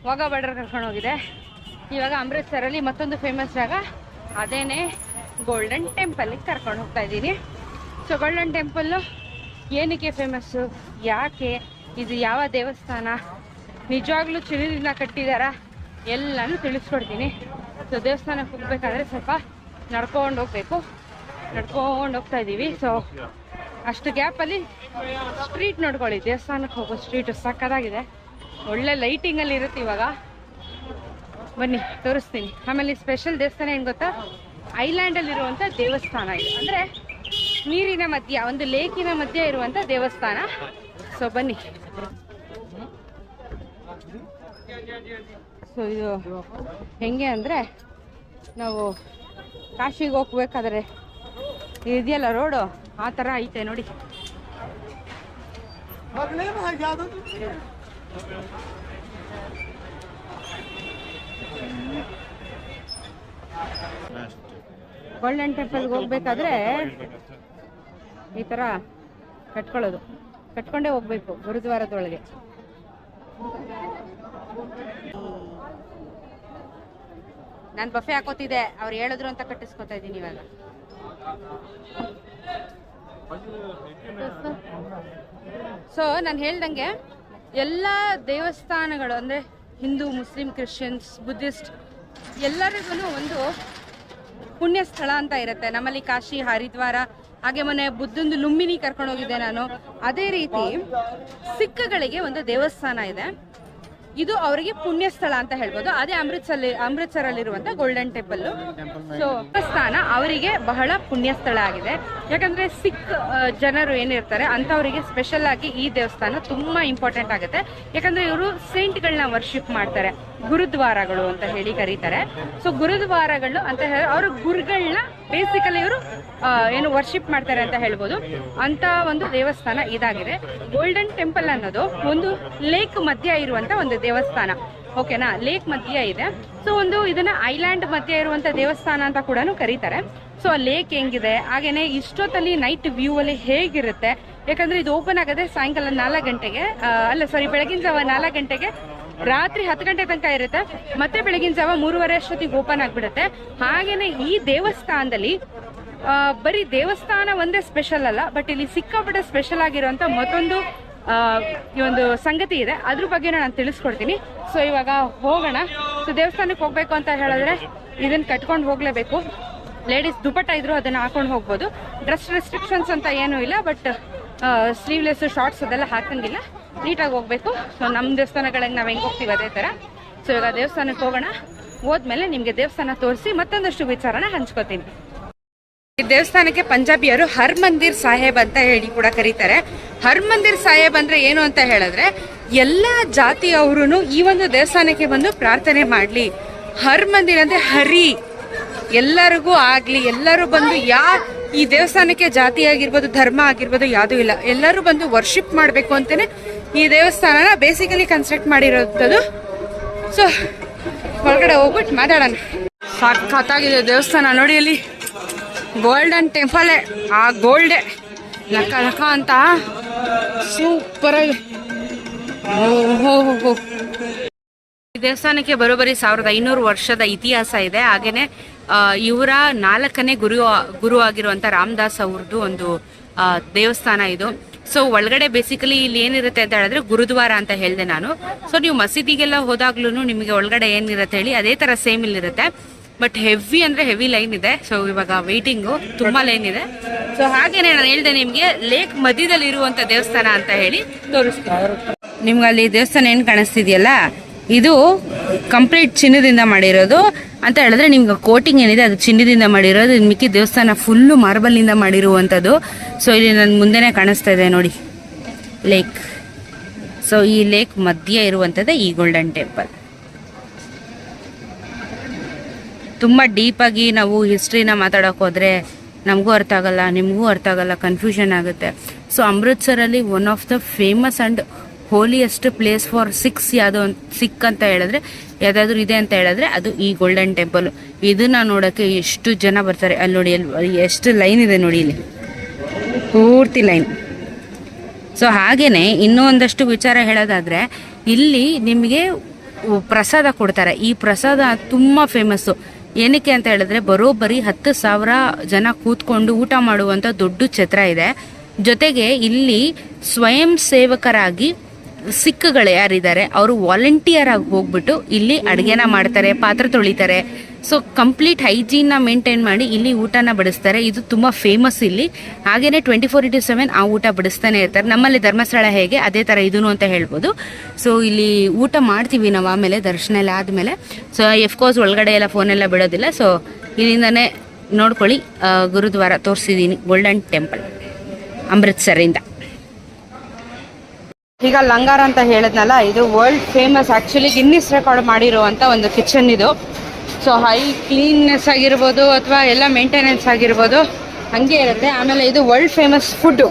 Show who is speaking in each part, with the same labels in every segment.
Speaker 1: Wagah border ಕರ್ಕೊಂಡು ಹೋಗಿದೆ. ಇವಾಗ ಅಮೃತ್ಸರಲ್ಲಿ ಮತ್ತೊಂದು ಫೇಮಸ್ ಜಾಗ, ಅದೇನೇ ಗೋಲ್ಡನ್ ಟೆಂಪಲ್ಗೆ ಕರ್ಕೊಂಡು ಹೋಗ್ತಾ ಇದ್ದೀನಿ. ಸೊ ಗೋಲ್ಡನ್ ಟೆಂಪಲ್ಲು ಏನಕ್ಕೆ ಫೇಮಸ್ಸು, ಯಾಕೆ, ಇದು ಯಾವ ದೇವಸ್ಥಾನ, ನಿಜವಾಗ್ಲೂ ಚಿನ್ನದಿಂದ ಕಟ್ಟಿದಾರ, ಎಲ್ಲನೂ ತಿಳಿಸ್ಕೊಡ್ತೀನಿ. ಸೊ ದೇವಸ್ಥಾನಕ್ಕೆ ಹೋಗ್ಬೇಕಾದ್ರೆ ಸ್ವಲ್ಪ ನಡ್ಕೊಂಡು ಹೋಗ್ಬೇಕು, ನಡ್ಕೊಂಡು ಹೋಗ್ತಾ ಇದ್ದೀವಿ. ಸೊ ಅಷ್ಟು ಗ್ಯಾಪಲ್ಲಿ ಸ್ಟ್ರೀಟ್ ನೋಡ್ಕೊಳ್ಳಿ, ದೇವಸ್ಥಾನಕ್ಕೆ ಹೋಗೋ ಸ್ಟ್ರೀಟು ಸಕ್ಕತ್ತಾಗಿದೆ, ಒಳ್ಳೆ ಲೈಟಿಂಗಲ್ಲಿ ಇರುತ್ತೆ. ಇವಾಗ ಬನ್ನಿ ತೋರಿಸ್ತೀನಿ. ಆಮೇಲೆ ಸ್ಪೆಷಲ್ ದೇವಸ್ಥಾನ ಏನು ಗೊತ್ತಾ, ಐಲ್ಯಾಂಡಲ್ಲಿರುವಂಥ ದೇವಸ್ಥಾನ ಇದು, ಅಂದರೆ ನೀರಿನ ಮಧ್ಯ, ಒಂದು ಲೇಕಿನ ಮಧ್ಯೆ ಇರುವಂಥ ದೇವಸ್ಥಾನ. ಸೊ ಬನ್ನಿ. ಸೊ ಇದು ಹೆಂಗೆ ಅಂದರೆ, ನಾವು ಕಾಶಿಗೆ ಹೋಗ್ಬೇಕಾದ್ರೆ ಇದೆಯಲ್ಲ ರೋಡು, ಆ ಥರ ಐತೆ ನೋಡಿ. ಗೋಲ್ಡನ್ ಟೆಂಪಲ್ಗೆ ಹೋಗ್ಬೇಕಾದ್ರೆ ಈ ಥರ ಕಟ್ಕೊಂಡೇ ಹೋಗ್ಬೇಕು ಗುರುದ್ವಾರದೊಳಗೆ. ನಾನು ಬಫೆ ಹಾಕೋತಿದ್ದೆ, ಅವ್ರು ಹೇಳಿದ್ರು ಅಂತ ಕಟ್ಟಿಸ್ಕೊತಾ ಇದ್ದೀನಿ ಇವಾಗ. ಸೊ ನಾನು ಹೇಳ್ದಂಗೆ ಎಲ್ಲ ದೇವಸ್ಥಾನಗಳು ಅಂದರೆ ಹಿಂದೂ, ಮುಸ್ಲಿಂ, ಕ್ರಿಶ್ಚಿಯನ್ಸ್, ಬುದ್ಧಿಸ್ಟ್ ಎಲ್ಲರಿಗೂ ಒಂದು ಪುಣ್ಯ ಸ್ಥಳ ಅಂತ ಇರುತ್ತೆ. ನಮ್ಮಲ್ಲಿ ಕಾಶಿ, ಹರಿದ್ವಾರ, ಹಾಗೆ ಮೊನ್ನೆ ಬುದ್ಧಂದು ಲುಂಬಿನಿ ಕರ್ಕೊಂಡು ಹೋಗಿದ್ದೆ ನಾನು. ಅದೇ ರೀತಿ ಸಿಖ್ಗಳಿಗೆ ಒಂದು ದೇವಸ್ಥಾನ ಇದೆ, ಇದು ಅವರಿಗೆ ಪುಣ್ಯ ಸ್ಥಳ ಅಂತ ಹೇಳ್ಬೋದು. ಅದೇ ಅಮೃತ್ಸರಲ್ಲಿರುವಂಥ ಗೋಲ್ಡನ್ ಟೆಂಪಲ್. ಸೊ ದೇವಸ್ಥಾನ ಅವರಿಗೆ ಬಹಳ ಪುಣ್ಯ ಸ್ಥಳ ಆಗಿದೆ, ಯಾಕಂದ್ರೆ ಸಿಖ್ ಜನರು ಏನಿರ್ತಾರೆ ಅಂಥವರಿಗೆ ಸ್ಪೆಷಲ್ ಆಗಿ ಈ ದೇವಸ್ಥಾನ ತುಂಬಾ ಇಂಪಾರ್ಟೆಂಟ್ ಆಗುತ್ತೆ. ಯಾಕಂದ್ರೆ ಇವರು ಸೇಂಟ್ಗಳನ್ನ ವರ್ಷಿಪ್ ಮಾಡ್ತಾರೆ, ಗುರುದ್ವಾರಗಳು ಅಂತ ಹೇಳಿ ಕರೀತಾರೆ. ಸೊ ಗುರುದ್ವಾರಗಳು ಅಂತ ಹೇಳಿ ಅವರು ಗುರುಗಳನ್ನ ಬೇಸಿಕಲಿ ಇವರು ಏನು ವರ್ಷಿಪ್ ಮಾಡ್ತಾರೆ ಅಂತ ಹೇಳ್ಬೋದು. ಅಂತ ಒಂದು ದೇವಸ್ಥಾನ ಇದಾಗಿದೆ. ಗೋಲ್ಡನ್ ಟೆಂಪಲ್ ಅನ್ನೋದು ಒಂದು ಲೇಕ್ ಮಧ್ಯ ಇರುವಂತ ಒಂದು ದೇವಸ್ಥಾನ, ಓಕೆನಾ, ಲೇಕ್ ಮಧ್ಯ ಇದೆ. ಸೊ ಒಂದು ಇದನ್ನ ಐಲ್ಯಾಂಡ್ ಮಧ್ಯ ಇರುವಂತ ದೇವಸ್ಥಾನ ಅಂತ ಕೂಡ ಕರೀತಾರೆ. ಸೊ ಆ ಲೇಕ್ ಹೆಂಗಿದೆ, ಹಾಗೇನೆ ಇಷ್ಟೊತ್ತಲ್ಲಿ ನೈಟ್ ವ್ಯೂ ಅಲ್ಲಿ ಹೇಗಿರುತ್ತೆ, ಯಾಕಂದ್ರೆ ಇದು ಓಪನ್ ಆಗದೆ ಸಾಯಂಕಾಲ 4 ಗಂಟೆಗೆ, ಬೆಳಗಿನ ಜಾವ 4 ಗಂಟೆಗೆ, ರಾತ್ರಿ 10 ಗಂಟೆ ತನಕ ಇರುತ್ತೆ, ಮತ್ತೆ ಬೆಳಗಿನ ಜಾವ 3:30 ಅಷ್ಟೊತ್ತಿಗೆ ಓಪನ್ ಆಗ್ಬಿಡುತ್ತೆ. ಹಾಗೇನೆ ಈ ದೇವಸ್ಥಾನದಲ್ಲಿ ಬರೀ ದೇವಸ್ಥಾನ ಒಂದೇ ಸ್ಪೆಷಲ್ ಅಲ್ಲ, ಬಟ್ ಇಲ್ಲಿ ಸಿಕ್ಕಾಪಟ್ಟೆ ಸ್ಪೆಷಲ್ ಆಗಿರುವಂತ ಮತ್ತೊಂದು ಈ ಒಂದು ಸಂಗತಿ ಇದೆ, ಅದ್ರ ಬಗ್ಗೆ ನಾನು ತಿಳಿಸ್ಕೊಡ್ತೀನಿ. ಸೊ ಇವಾಗ ಹೋಗೋಣ. ಸೊ ದೇವಸ್ಥಾನಕ್ಕೆ ಹೋಗ್ಬೇಕು ಅಂತ ಹೇಳಿದ್ರೆ ಇದನ್ನ ಕಟ್ಕೊಂಡು ಹೋಗ್ಲೇಬೇಕು. ಲೇಡೀಸ್ ದುಪಟ್ಟ ಇದ್ರು ಅದನ್ನ ಹಾಕೊಂಡು ಹೋಗ್ಬೋದು. ಡ್ರೆಸ್ ರೆಸ್ಟ್ರಿಕ್ಷನ್ಸ್ ಅಂತ ಏನೂ ಇಲ್ಲ, ಬಟ್ ಸ್ಲೀವ್ಲೆಸ್, ಶಾರ್ಟ್ಸ್ ಅದೆಲ್ಲ ಹಾಕಂಗಿಲ್ಲ, ನೀಟಾಗಿ ಹೋಗ್ಬೇಕು. ಸೊ ನಮ್ಮ ದೇವಸ್ಥಾನಗಳಿಗೆ ನಾವು ಹೆಂಗೆ ಹೋಗ್ತೀವಿ ಅದೇ ಥರ. ಸೊ ಇವಾಗ ದೇವಸ್ಥಾನಕ್ಕೆ ಹೋಗೋಣ. ಹೋದ್ಮೇಲೆ ನಿಮಗೆ ದೇವಸ್ಥಾನ ತೋರಿಸಿ ಮತ್ತೊಂದಷ್ಟು ವಿಚಾರನ ಹಂಚ್ಕೋತೀನಿ. ಈ ದೇವಸ್ಥಾನಕ್ಕೆ ಪಂಜಾಬಿಯರು ಹರ್ ಮಂದಿರ್ ಸಾಹೇಬ್ ಅಂತ ಹೇಳಿ ಕೂಡ ಕರೀತಾರೆ. ಹರ್ ಮಂದಿರ್ ಸಾಹೇಬ್ ಅಂದ್ರೆ ಏನು ಅಂತ ಹೇಳಿದ್ರೆ, ಎಲ್ಲ ಜಾತಿಯವರು ಈ ಒಂದು ದೇವಸ್ಥಾನಕ್ಕೆ ಬಂದು ಪ್ರಾರ್ಥನೆ ಮಾಡ್ಲಿ. ಹರ್ ಮಂದಿರ್ ಅಂದ್ರೆ ಹರಿ, ಎಲ್ಲರಿಗೂ ಆಗ್ಲಿ, ಎಲ್ಲರೂ ಬಂದು ಈ ದೇವಸ್ಥಾನಕ್ಕೆ ಜಾತಿ ಆಗಿರ್ಬೋದು, ಧರ್ಮ ಆಗಿರ್ಬೋದು ಯಾವುದೂ ಇಲ್ಲ, ಎಲ್ಲರೂ ಬಂದು ವರ್ಷಿಪ್ ಮಾಡಬೇಕು ಅಂತಾನೆ ಈ ದೇವಸ್ಥಾನನ ಬೇಸಿಕಲಿ ಕನ್ಸ್ಟ್ರಕ್ಟ್ ಮಾಡಿರೋದು. ಸೊ ಹೊರಗಡೆ ಹೋಗ್ಬಿಟ್ಟು ಮಾತಾಡೋಣ. ಸಖತ್ತಾಗಿದೆ ದೇವಸ್ಥಾನ ನೋಡಿ, ಅಲ್ಲಿ ಗೋಲ್ಡನ್ ಟೆಂಪಲ್, ಆ ಗೋಲ್ಡೆ ಲಕ್ಕ ಲಕ್ಕ ಅಂತ ಸೂಪರ್ ಆಗಿ. ಈ ದೇವಸ್ಥಾನಕ್ಕೆ ಬರೋಬ್ಬರಿ 1500 ವರ್ಷದ ಇತಿಹಾಸ ಇದೆ. ಹಾಗೇನೆ ಇವರ 4ನೇ ಗುರು ಆಗಿರುವಂತ ರಾಮದಾಸ್ ಅವ್ರದ್ದು ಒಂದು ದೇವಸ್ಥಾನ ಇದು. ಸೊ ಒಳಗಡೆ ಬೇಸಿಕಲಿ ಇಲ್ಲಿ ಏನಿರುತ್ತೆ ಅಂತ ಹೇಳಿದ್ರೆ ಗುರುದ್ವಾರ ಅಂತ ಹೇಳಿದೆ ನಾನು. ಸೊ ನೀವು ಮಸೀದಿಗೆಲ್ಲ ಹೋದಾಗ್ಲೂ ನಿಮಗೆ ಒಳಗಡೆ ಏನಿರುತ್ತೆ ಹೇಳಿ ಅದೇ ತರ ಸೇಮ್ ಇಲ್ಲಿರುತ್ತೆ, ಬಟ್ ಹೆವಿ ಅಂದ್ರೆ ಹೆವಿ ಲೈನ್ ಇದೆ. ಸೊ ಇವಾಗ ವೇಟಿಂಗು ತುಂಬಾ ಲೈನ್ ಇದೆ. ಸೊ ಹಾಗೇನೆ ನಾನು ಹೇಳಿದೆ ನಿಮ್ಗೆ ಲೇಕ್ ಮಧ್ಯದಲ್ಲಿ ಇರುವಂತ ದೇವಸ್ಥಾನ ಅಂತ ಹೇಳಿ ತೋರಿಸ್ತೀನಿ. ನಿಮ್ಗೆ ಅಲ್ಲಿ ದೇವಸ್ಥಾನ ಏನ್ ಕಾಣಿಸ್ತಿದ್ಯಲ್ಲ, ಇದು ಕಂಪ್ಲೀಟ್ ಚಿನ್ನದಿಂದ ಮಾಡಿರೋದು ಅಂತ ಹೇಳಿದ್ರೆ, ನಿಮ್ಗೆ ಕೋಟಿಂಗ್ ಏನಿದೆ ಅದು ಚಿನ್ನದಿಂದ ಮಾಡಿರೋದು. ಮಿಕ್ಕಿ ದೇವಸ್ಥಾನ ಫುಲ್ಲು ಮಾರ್ಬಲ್ನಿಂದ ಮಾಡಿರುವಂಥದ್ದು. ಸೊ ಇಲ್ಲಿ ನನ್ನ ಮುಂದೆನೇ ಕಾಣಿಸ್ತಾ ಇದೆ ನೋಡಿ ಲೇಕ್. ಸೊ ಈ ಲೇಕ್ ಮಧ್ಯ ಇರುವಂಥದ್ದು ಈ ಗೋಲ್ಡನ್ ಟೆಂಪಲ್. ತುಂಬ ಡೀಪಾಗಿ ನಾವು ಹಿಸ್ಟ್ರಿನ ಮಾತಾಡೋಕೆ ಹೋದರೆ ನಮಗೂ ಅರ್ಥ ಆಗಲ್ಲ, ನಿಮಗೂ ಅರ್ಥ ಆಗಲ್ಲ, ಕನ್ಫ್ಯೂಷನ್ ಆಗುತ್ತೆ. ಸೊ ಅಮೃತ್ಸರಲ್ಲಿ one of the famous and holiest place for Sikh ಅಂತ ಹೇಳಿದ್ರೆ ಯಾವುದಾದ್ರೂ ಇದೆ ಅಂತ ಹೇಳಿದ್ರೆ ಅದು ಈ ಗೋಲ್ಡನ್ ಟೆಂಪಲ್. ಇದನ್ನ ನೋಡೋಕ್ಕೆ ಎಷ್ಟು ಜನ ಬರ್ತಾರೆ. ಅಲ್ಲಿ ನೋಡಿ, ಅಲ್ಲಿ ಎಷ್ಟು ಲೈನ್ ಇದೆ ನೋಡಿ, ಇಲ್ಲಿ ಪೂರ್ತಿ ಲೈನ್. ಸೊ ಹಾಗೇನೆ ಇನ್ನೂ ಒಂದಷ್ಟು ವಿಚಾರ ಹೇಳೋದಾದ್ರೆ, ಇಲ್ಲಿ ನಿಮಗೆ ಪ್ರಸಾದ ಕೊಡ್ತಾರೆ. ಈ ಪ್ರಸಾದ ತುಂಬ ಫೇಮಸ್ಸು. ಏನಕ್ಕೆ ಅಂತ ಹೇಳಿದ್ರೆ ಬರೋಬ್ಬರಿ 10,000 ಜನ ಕೂತ್ಕೊಂಡು ಊಟ ಮಾಡುವಂಥ ದೊಡ್ಡ ಛತ್ರ ಇದೆ. ಜೊತೆಗೆ ಇಲ್ಲಿ ಸ್ವಯಂ ಸೇವಕರಾಗಿ ಸಿಖ್ಗಳು ಯಾರಿದ್ದಾರೆ ಅವರು ವಾಲಂಟಿಯರ್ ಆಗಿ ಹೋಗ್ಬಿಟ್ಟು ಇಲ್ಲಿ ಅಡುಗೆನ ಮಾಡ್ತಾರೆ, ಪಾತ್ರೆ ತೊಳಿತಾರೆ. ಸೊ ಕಂಪ್ಲೀಟ್ ಹೈಜೀನ್ನ ಮೇಂಟೈನ್ ಮಾಡಿ ಇಲ್ಲಿ ಊಟನ ಬಡಿಸ್ತಾರೆ. ಇದು ತುಂಬ ಫೇಮಸ್ ಇಲ್ಲಿ. ಹಾಗೆಯೇ 24/7 ಆ ಊಟ ಬಡಿಸ್ತಾನೆ ಇರ್ತಾರೆ. ನಮ್ಮಲ್ಲಿ ಧರ್ಮಸ್ಥಳ ಹೇಗೆ ಅದೇ ಥರ ಇದೂ ಅಂತ ಹೇಳ್ಬೋದು. ಸೊ ಇಲ್ಲಿ ಊಟ ಮಾಡ್ತೀವಿ ನಾವು ಆಮೇಲೆ ದರ್ಶನ ಎಲ್ಲ ಆದಮೇಲೆ. ಸೊ ಎಫ್ಕೋರ್ಸ್ ಒಳಗಡೆ ಎಲ್ಲ ಫೋನೆಲ್ಲ ಬಿಡೋದಿಲ್ಲ. ಸೊ ಇಲ್ಲಿಂದನೇ ನೋಡ್ಕೊಳ್ಳಿ. ಗುರುದ್ವಾರ ತೋರಿಸಿದ್ದೀನಿ, ಗೋಲ್ಡನ್ ಟೆಂಪಲ್ ಅಮೃತ್ಸರಿಂದ. ಈಗ ಲಂಗಾರ್ ಅಂತ ಹೇಳಿದ್ನಲ್ಲ, ಇದು world famous actually Guinness record ಮಾಡಿರುವಂಥ ಒಂದು ಕಿಚನ್ ಇದು. ಸೊ ಹೈ ಕ್ಲೀನ್ನೆಸ್ ಆಗಿರ್ಬೋದು ಅಥವಾ ಎಲ್ಲ ಮೇಂಟೆನೆನ್ಸ್ ಆಗಿರ್ಬೋದು ಹಾಗೆ ಇರುತ್ತೆ. ಆಮೇಲೆ ಇದು world famous food,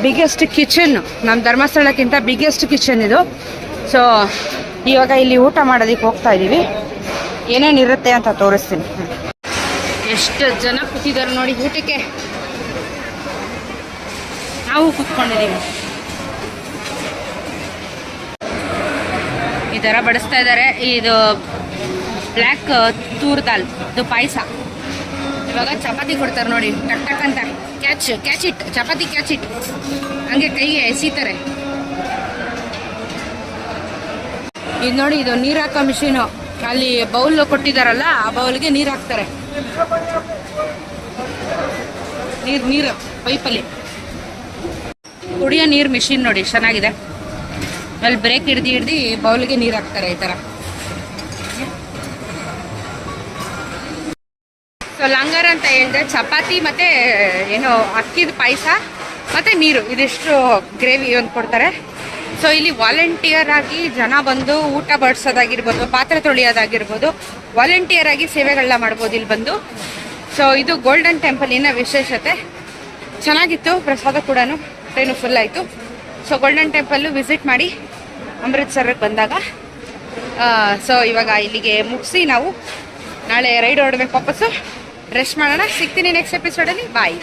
Speaker 1: biggest kitchen, ನಮ್ಮ ಧರ್ಮಸ್ಥಳಕ್ಕಿಂತ ಬಿಗ್ಗೆಸ್ಟ್ ಕಿಚನ್ ಇದು. ಸೊ ಇವಾಗ ಇಲ್ಲಿ ಊಟ ಮಾಡೋದಕ್ಕೆ ಹೋಗ್ತಾ ಇದ್ದೀವಿ. ಏನೇನಿರುತ್ತೆ ಅಂತ ತೋರಿಸ್ತೀನಿ. ಎಷ್ಟು ಜನ ಕೂತಿದ್ದಾರೆ ನೋಡಿ ಊಟಕ್ಕೆ. ನಾವು ಕೂತ್ಕೊಂಡಿದ್ದೀವಿ. ಈ ಥರ ಬಡಿಸ್ತಾ ಇದ್ದಾರೆ. ಇದು ಬ್ಲ್ಯಾಕ್ ತೂರ್ ದಾಲ್, ಇದು ಪಾಯಸ. ಇವಾಗ ಚಪಾತಿ ಕೊಡ್ತಾರೆ ನೋಡಿ, ಟಕ್ ಟಕ್ ಅಂತ catch it, chapati catch it ಹಂಗೆ ಕೈಗೆ ಎಸಿತಾರೆ. ಇದು ನೋಡಿ, ಇದು ನೀರು ಹಾಕೋ ಮಿಷಿನು. ಅಲ್ಲಿ ಬೌಲ್ ಕೊಟ್ಟಿದ್ದಾರಲ್ಲ, ಆ ಬೌಲ್ಗೆ ನೀರು ಹಾಕ್ತಾರೆ. ನೀರು ಪೈಪಲ್ಲಿ ಕುಡಿಯೋ ನೀರು ಮಿಷಿನ್ ನೋಡಿ, ಚೆನ್ನಾಗಿದೆ. ಅಲ್ಲಿ ಬ್ರೇಕ್ ಹಿಡ್ದು ಬೌಲ್ಗೆ ನೀರು ಹಾಕ್ತಾರೆ ಈ ಥರ. ಸೊ ಲಂಗರ್ ಅಂತ ಹೇಳಿದ್ರೆ ಚಪಾತಿ ಮತ್ತು ಏನು ಅಕ್ಕಿದ ಪಾಯಸ ಮತ್ತು ನೀರು, ಇದಿಷ್ಟು ಗ್ರೇವಿ ಒಂದು ಕೊಡ್ತಾರೆ. ಸೊ ಇಲ್ಲಿ ವಾಲಂಟಿಯರ್ ಆಗಿ ಜನ ಬಂದು ಊಟ ಬಡಿಸೋದಾಗಿರ್ಬೋದು, ಪಾತ್ರೆ ತೊಳೆಯೋದಾಗಿರ್ಬೋದು, ವಾಲಂಟಿಯರ್ ಆಗಿ ಸೇವೆಗಳನ್ನ ಮಾಡ್ಬೋದು ಇಲ್ಲಿ ಬಂದು. ಸೊ ಇದು ಗೋಲ್ಡನ್ ಟೆಂಪಲಿನ ವಿಶೇಷತೆ. ಚೆನ್ನಾಗಿತ್ತು ಪ್ರಸಾದ ಕೂಡ, ಟ್ರೈನು ಫುಲ್ ಆಯಿತು. ಸೊ ಗೋಲ್ಡನ್ ಟೆಂಪಲ್ಲು ವಿಸಿಟ್ ಮಾಡಿ ಅಮೃತ್ಸರಕ್ಕೆ ಬಂದಾಗ. ಸೊ ಇವಾಗ ಇಲ್ಲಿಗೆ ಮುಗಿಸಿ ನಾವು ನಾಳೆ ರೈಡ್ ಹೊರಡ್ಬೇಕು ವಾಪಸ್ಸು. ರೆಸ್ಟ್ ಮಾಡೋಣ. ಸಿಗ್ತೀನಿ ನೆಕ್ಸ್ಟ್ ಎಪಿಸೋಡಲ್ಲಿ. ಬಾಯ್.